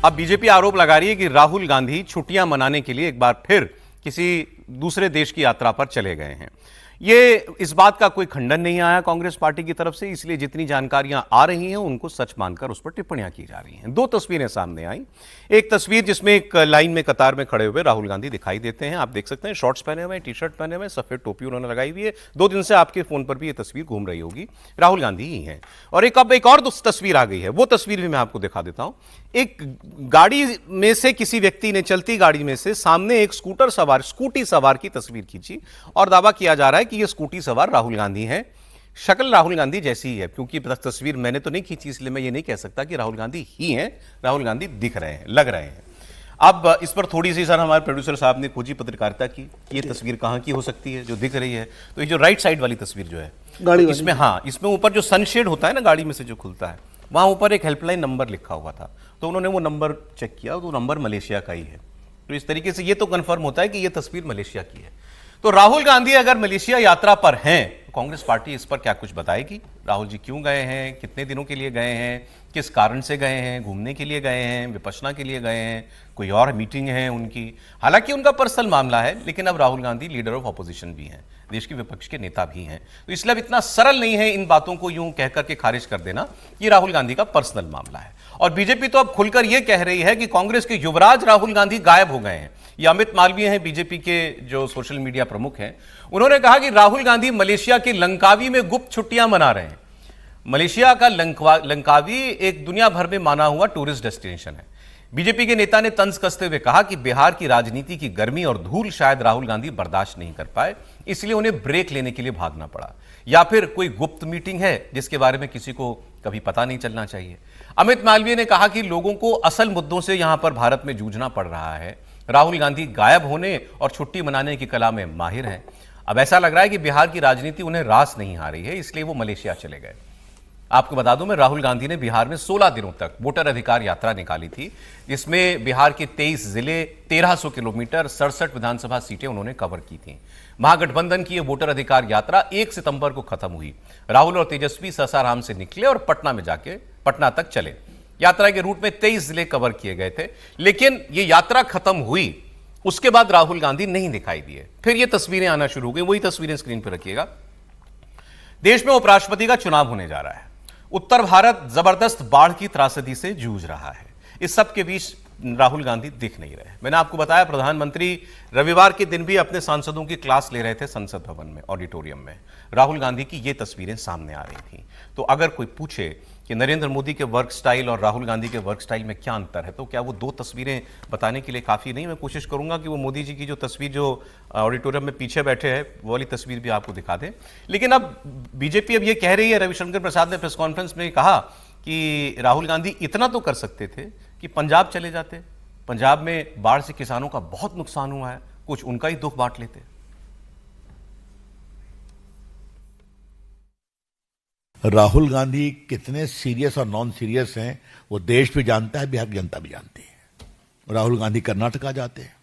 अब बीजेपी आरोप लगा रही है कि राहुल गांधी छुट्टियां मनाने के लिए एक बार फिर किसी दूसरे देश की यात्रा पर चले गए हैं। ये इस बात का कोई खंडन नहीं आया कांग्रेस पार्टी की तरफ से, इसलिए जितनी जानकारियां आ रही हैं उनको सच मानकर उस पर टिप्पणियां की जा रही हैं। दो तस्वीरें सामने आई। एक तस्वीर जिसमें एक लाइन में कतार में खड़े हुए राहुल गांधी दिखाई देते हैं। आप देख सकते हैं शॉर्ट्स पहने हुए, टी शर्ट पहने हुए, सफेद टोपी उन्होंने लगाई हुई है। 2 दिन से आपके फोन पर भी ये तस्वीर घूम रही होगी, राहुल गांधी ही हैं। और अब एक और तस्वीर आ गई है, वो तस्वीर भी मैं आपको दिखा देता हूं। एक गाड़ी में से किसी व्यक्ति ने, चलती गाड़ी में से सामने एक स्कूटी सवार की तस्वीर खींची और दावा किया जा रहा है कि यह स्कूटी सवार राहुल गांधी हैं। शक्ल राहुल गांधी जैसी ही है, क्योंकि तस्वीर मैंने तो नहीं खींची इसलिए मैं ये नहीं कह सकता कि राहुल गांधी ही हैं। राहुल गांधी दिख रहे हैं, लग रहे हैं। अब इस पर थोड़ी सी सर हमारे प्रोड्यूसर साहब ने खोजी पत्रकारिता की, ये तस्वीर कहां की हो सकती है जो दिख रही है। तो ये जो राइट साइड वाली तस्वीर जो है गाड़ी, इसमें इसमें ऊपर जो सनशेड होता है ना गाड़ी में से जो खुलता है, वहां ऊपर एक हेल्पलाइन नंबर लिखा हुआ था। तो उन्होंने वो नंबर चेक किया, तो नंबर मलेशिया का ही है। तो इस तरीके से ये तो कंफर्म होता है कि ये तस्वीर मलेशिया की है। तो राहुल गांधी अगर मलेशिया यात्रा पर हैं, कांग्रेस पार्टी इस पर क्या कुछ बताएगी? राहुल जी क्यों गए हैं, कितने दिनों के लिए गए हैं, किस कारण से गए हैं? घूमने के लिए गए हैं, विपश्यना के लिए गए हैं, कोई और मीटिंग है उनकी? हालांकि उनका पर्सनल मामला है, लेकिन अब Rahul Gandhi leader of opposition भी हैं, देश के विपक्ष के नेता भी हैं। तो इसलिए अब इतना सरल नहीं है इन बातों को यूं कहकर के खारिज कर देना कि राहुल गांधी का पर्सनल मामला है। और बीजेपी तो अब खुलकर यह कह रही है कि कांग्रेस के युवराज राहुल गांधी गायब हो गए हैं। ये अमित मालवीय हैं, बीजेपी के जो सोशल मीडिया प्रमुख हैं। उन्होंने कहा कि राहुल गांधी मलेशिया के लंकावी में गुप्त छुट्टियां मना रहे हैं। मलेशिया का लंकावी एक दुनिया भर में माना हुआ टूरिस्ट डेस्टिनेशन है। बीजेपी के नेता ने तंज कसते हुए कहा कि बिहार की राजनीति की गर्मी और धूल शायद राहुल गांधी बर्दाश्त नहीं कर पाए, इसलिए उन्हें ब्रेक लेने के लिए भागना पड़ा। या फिर कोई गुप्त मीटिंग है जिसके बारे में किसी को कभी पता नहीं चलना चाहिए। अमित मालवीय ने कहा कि लोगों को असल मुद्दों से यहां पर भारत में जूझना पड़ रहा है। राहुल गांधी गायब होने और छुट्टी मनाने की कला में माहिर हैं। अब ऐसा लग रहा है कि बिहार की राजनीति उन्हें रास नहीं आ रही है, इसलिए वो मलेशिया चले गए। आपको बता दूं, मैं राहुल गांधी ने बिहार में 16 दिनों तक वोटर अधिकार यात्रा निकाली थी, जिसमें बिहार के 23 जिले, 1300 किलोमीटर, 67 विधानसभा सीटें उन्होंने कवर की थी। महागठबंधन की यह वोटर अधिकार यात्रा 1 सितंबर को खत्म हुई। राहुल और तेजस्वी सासाराम से निकले और पटना तक चले। यात्रा के रूट में 23 जिले कवर किए गए थे, लेकिन यह यात्रा खत्म हुई उसके बाद राहुल गांधी नहीं दिखाई दिए। फिर ये तस्वीरें आना शुरू हो गई। वही तस्वीरें स्क्रीन पर रखिएगा। देश में उपराष्ट्रपति का चुनाव होने जा रहा है। उत्तर भारत जबरदस्त बाढ़ की त्रासदी से जूझ रहा है। इस सब के बीच राहुल गांधी दिख नहीं रहे। मैंने आपको बताया प्रधानमंत्री रविवार के दिन भी अपने सांसदों की क्लास ले रहे थे संसद भवन में, ऑडिटोरियम में। राहुल गांधी की ये तस्वीरें सामने आ रही थी। तो अगर कोई पूछे कि नरेंद्र मोदी के वर्क स्टाइल और राहुल गांधी के वर्क स्टाइल में क्या अंतर है, तो क्या वो 2 तस्वीरें बताने के लिए काफी नहीं? मैं कोशिश करूंगा कि वो मोदी जी की जो तस्वीर जो ऑडिटोरियम में पीछे बैठे हैं वो वाली तस्वीर भी आपको दिखा दें। लेकिन अब बीजेपी अब ये कह रही है, रविशंकर प्रसाद ने प्रेस कॉन्फ्रेंस में कहा कि राहुल गांधी इतना तो कर सकते थे कि पंजाब चले जाते। पंजाब में बाढ़ से किसानों का बहुत नुकसान हुआ है, कुछ उनका ही दुख बांट लेते। राहुल गांधी कितने सीरियस और नॉन सीरियस हैं वो देश भी जानता है, बिहार की जनता भी जानती है। राहुल गांधी कर्नाटका जाते हैं,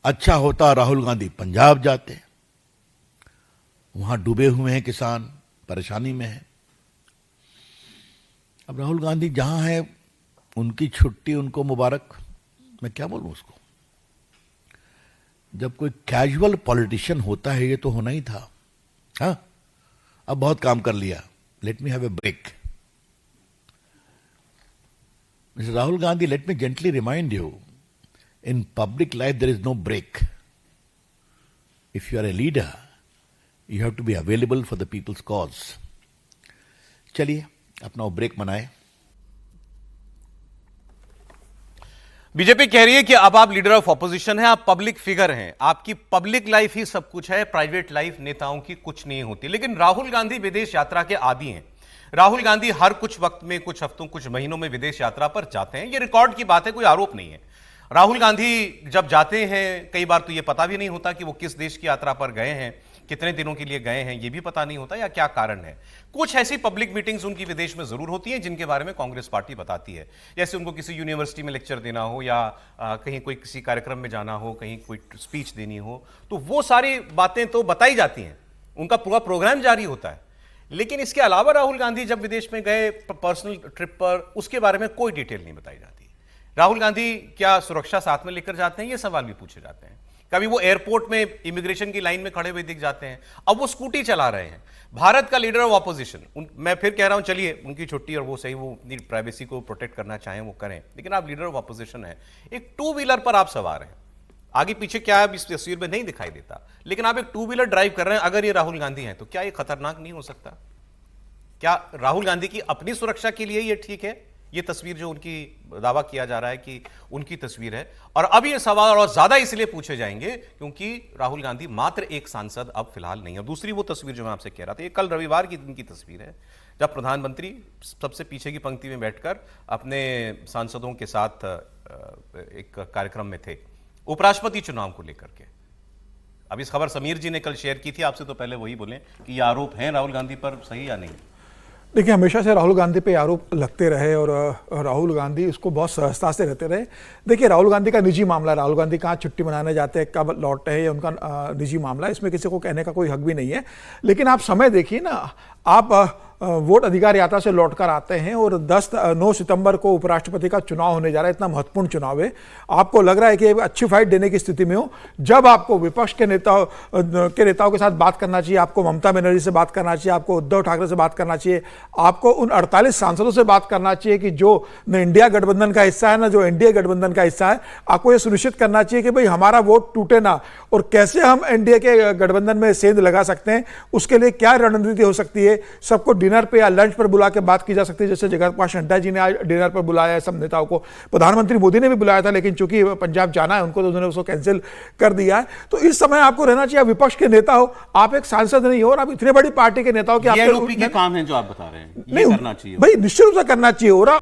अच्छा होता राहुल गांधी पंजाब जाते, वहां डूबे हुए हैं किसान, परेशानी में है। अब राहुल गांधी जहां है उनकी छुट्टी उनको मुबारक, मैं क्या बोलूं उसको। जब कोई कैजुअल पॉलिटिशियन होता है, ये तो होना ही था। हाँ, अब बहुत काम कर लिया, let me have a break. Mr. Rahul Gandhi, let me gently remind you, in public life there is no break. If you are a leader, you have to be available for the people's cause. चलिए अपना वो break मनाए। BJP कह रही है कि अब आप लीडर ऑफ ऑपोजिशन हैं, आप पब्लिक फिगर हैं, आपकी पब्लिक लाइफ ही सब कुछ है, प्राइवेट लाइफ नेताओं की कुछ नहीं होती। लेकिन राहुल गांधी विदेश यात्रा के आदी हैं। राहुल गांधी हर कुछ वक्त में, कुछ हफ्तों, कुछ महीनों में विदेश यात्रा पर जाते हैं। ये रिकॉर्ड की बात है, कोई आरोप नहीं है। राहुल गांधी जब जाते हैं, कई बार तो ये पता भी नहीं होता कि वो किस देश की यात्रा पर गए हैं, कितने दिनों के लिए गए हैं, ये भी पता नहीं होता, या क्या कारण है। कुछ ऐसी पब्लिक मीटिंग्स उनकी विदेश में जरूर होती हैं जिनके बारे में कांग्रेस पार्टी बताती है। जैसे उनको किसी यूनिवर्सिटी में लेक्चर देना हो, या कहीं कोई किसी कार्यक्रम में जाना हो, कहीं कोई स्पीच देनी हो, तो वो सारी बातें तो बताई जाती हैं, उनका पूरा प्रोग्राम जारी होता है। लेकिन इसके अलावा राहुल गांधी जब विदेश में गए पर्सनल ट्रिप पर, उसके बारे में कोई डिटेल नहीं बताई जाती। राहुल गांधी क्या सुरक्षा साथ में लेकर जाते हैं, ये सवाल भी पूछे जाते हैं। कभी वो एयरपोर्ट में इमिग्रेशन की लाइन में खड़े हुए दिख जाते हैं, अब वो स्कूटी चला रहे हैं। भारत का लीडर ऑफ ऑपोजिशन, मैं फिर कह रहा हूं, चलिए उनकी छुट्टी और वो सही, वो अपनी प्राइवेसी को प्रोटेक्ट करना चाहें वो करें, लेकिन आप लीडर ऑफ ऑपोजिशन हैं, एक टू व्हीलर पर आप सवार हैं, आगे पीछे क्या है इस तस्वीर में नहीं दिखाई देता, लेकिन आप एक टू व्हीलर ड्राइव कर रहे हैं, अगर ये राहुल गांधी हैं तो क्या ये खतरनाक नहीं हो सकता? क्या राहुल गांधी की अपनी सुरक्षा के लिए ये ठीक है, ये तस्वीर जो उनकी दावा किया जा रहा है कि उनकी तस्वीर है? और अब ये सवाल और ज्यादा इसलिए पूछे जाएंगे क्योंकि राहुल गांधी मात्र एक सांसद अब फिलहाल नहीं है। दूसरी वो तस्वीर जो मैं आपसे कह रहा था, ये कल रविवार की दिन की तस्वीर है, जब प्रधानमंत्री सबसे पीछे की पंक्ति में बैठकर अपने सांसदों के साथ एक कार्यक्रम में थे, उपराष्ट्रपति चुनाव को लेकर के। अब इस खबर समीर जी ने कल शेयर की थी आपसे, तो पहले वही बोलें कि ये आरोप हैं राहुल गांधी पर सही या नहीं? देखिए, हमेशा से राहुल गांधी पे आरोप लगते रहे और राहुल गांधी इसको बहुत सहजता से रहते रहे। देखिए, राहुल गांधी का निजी मामला है, राहुल गांधी कहाँ छुट्टी मनाने जाते हैं, कब लौटते हैं, ये उनका निजी मामला है, इसमें किसी को कहने का कोई हक भी नहीं है। लेकिन आप समय देखिए ना, आप वोट अधिकार यात्रा से लौटकर आते हैं और 9 सितंबर को उपराष्ट्रपति का चुनाव होने जा रहा है, इतना महत्वपूर्ण चुनाव है। आपको लग रहा है कि एक अच्छी फाइट देने की स्थिति में हो, जब आपको विपक्ष के नेताओं के साथ बात करना चाहिए, आपको ममता बनर्जी से बात करना चाहिए, आपको उद्धव ठाकरे से बात करना चाहिए, आपको उन 48 सांसदों से बात करना चाहिए कि जो न इंडिया गठबंधन का हिस्सा है ना जो एनडीए गठबंधन का हिस्सा है। आपको यह सुनिश्चित करना चाहिए कि भाई हमारा वोट टूटे ना, और कैसे हम एनडीए के गठबंधन में सेंध लगा सकते हैं, उसके लिए क्या रणनीति हो सकती है। सबको डिनर पे या लंच पर बुला के बात की जा सकती है, जैसे जगत प्रकाश नड्डा जी ने आज डिनर पर बुलाया है सब नेताओं को। प्रधानमंत्री मोदी ने भी बुलाया था, लेकिन चूंकि पंजाब जाना है उनको तो उन्होंने उसको कैंसिल कर दिया है। तो इस समय आपको रहना चाहिए, विपक्ष के नेता हो, आप एक सांसद नहीं हो और आप इतने बड़ी पार्टी के नेता हो कि ये काम है जो आप बता रहे हैं, ये करना चाहिए भाई, निश्चित रूप से करना चाहिए। और